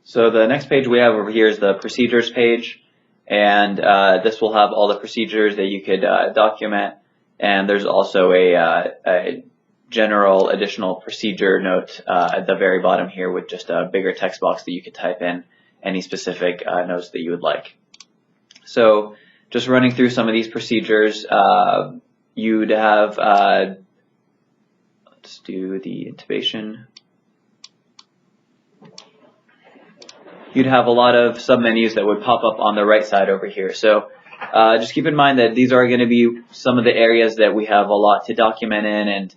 So the next page we have over here is the procedures page, and this will have all the procedures that you could document, and there's also a general additional procedure note at the very bottom here with just a bigger text box that you could type in any specific notes that you would like. So just running through some of these procedures, you'd have, let's do the intubation. You'd have a lot of submenus that would pop up on the right side over here. So just keep in mind that these are going to be some of the areas that we have a lot to document in, and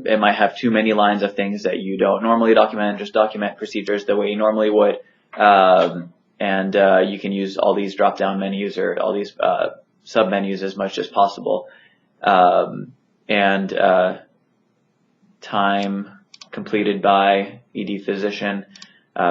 it might have too many lines of things that you don't normally document. Just document procedures the way you normally would, and you can use all these drop-down menus or all these submenus as much as possible. Time completed by ED physician,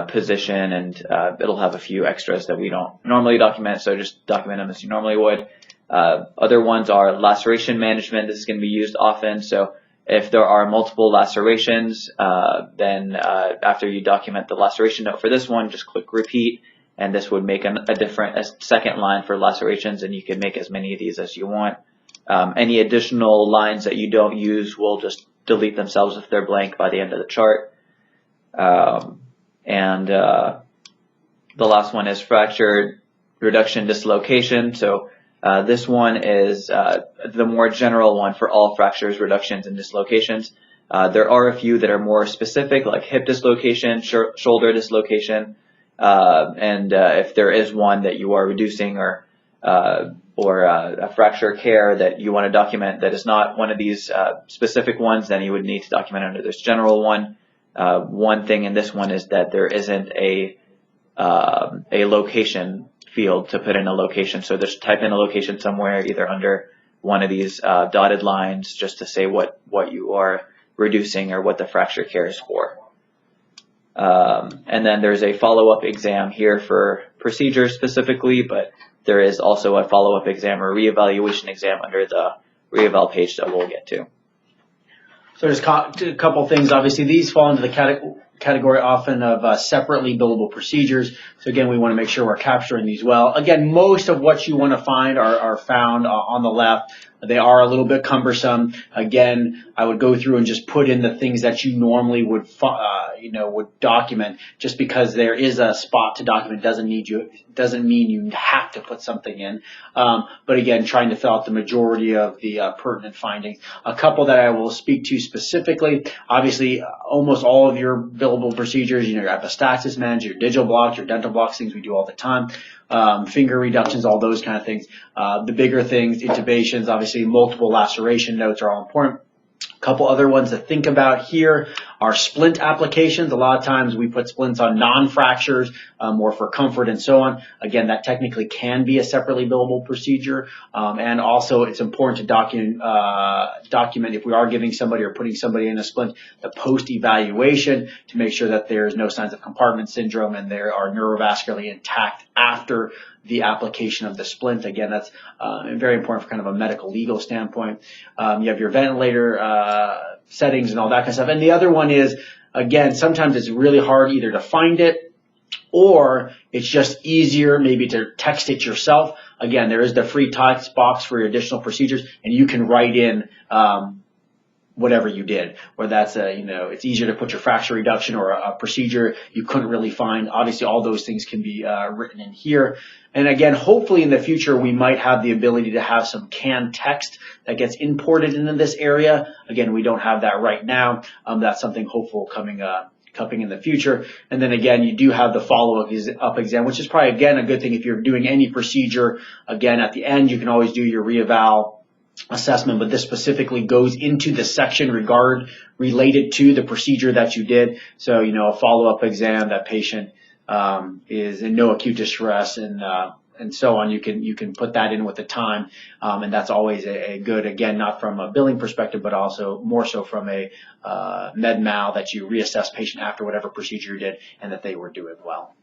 position, and it'll have a few extras that we don't normally document, so just document them as you normally would. Other ones are laceration management. This is going to be used often, so if there are multiple lacerations, then after you document the laceration note for this one, just click repeat, and this would make a second line for lacerations, and you can make as many of these as you want. Any additional lines that you don't use will just delete themselves if they're blank by the end of the chart. The last one is fracture reduction dislocation. So this one is the more general one for all fractures, reductions, and dislocations. There are a few that are more specific, like hip dislocation, shoulder dislocation, and if there is one that you are reducing or a fracture care that you want to document that is not one of these specific ones, then you would need to document under this general one. One thing in this one is that there isn't a location field to put in a location. So just type in a location somewhere, either under one of these dotted lines, just to say what you are reducing or what the fracture care is for. And then there's a follow-up exam here for procedures specifically, but there is also a follow-up exam or reevaluation exam under the reeval page that we'll get to. So there's a couple things. Obviously, these fall into the category often of separately billable procedures. So again, we want to make sure we're capturing these well. Again, most of what you want to find are found on the left. They are a little bit cumbersome. Again, I would go through and just put in the things that you normally would document. Just because there is a spot to document doesn't mean you have to put something in. But again, trying to fill out the majority of the pertinent findings. A couple that I will speak to specifically. Obviously, almost all of your billable procedures, your epistaxis management, your digital blocks, your dental blocks, things we do all the time. Finger reductions, all those kind of things. The bigger things, intubations, obviously multiple laceration notes are all important. A couple other ones to think about here are splint applications. A lot of times we put splints on non-fractures, more for comfort and so on. Again, that technically can be a separately billable procedure. And also it's important to document if we are giving somebody or putting somebody in a splint, the post-evaluation to make sure that there's no signs of compartment syndrome and they are neurovascularly intact after the application of the splint. Again, that's very important for kind of a medical legal standpoint. You have your ventilator settings and all that kind of stuff. And the other one is, again, sometimes it's really hard either to find it or it's just easier maybe to text it yourself. Again, there is the free text box for your additional procedures, and you can write in whatever you did, where that's it's easier to put your fracture reduction or a procedure you couldn't really find. Obviously, all those things can be written in here. And again, hopefully in the future, we might have the ability to have some canned text that gets imported into this area. Again, we don't have that right now. That's something hopeful coming in the future. And then again, you do have the follow-up exam, which is probably, again, a good thing if you're doing any procedure. Again, at the end, you can always do your reeval assessment, but this specifically goes into the section related to the procedure that you did. So, a follow-up exam, that patient is in no acute distress and so on. You can put that in with the time, and that's always a good, again, not from a billing perspective, but also more so from a med mal that you reassess patient after whatever procedure you did and that they were doing well.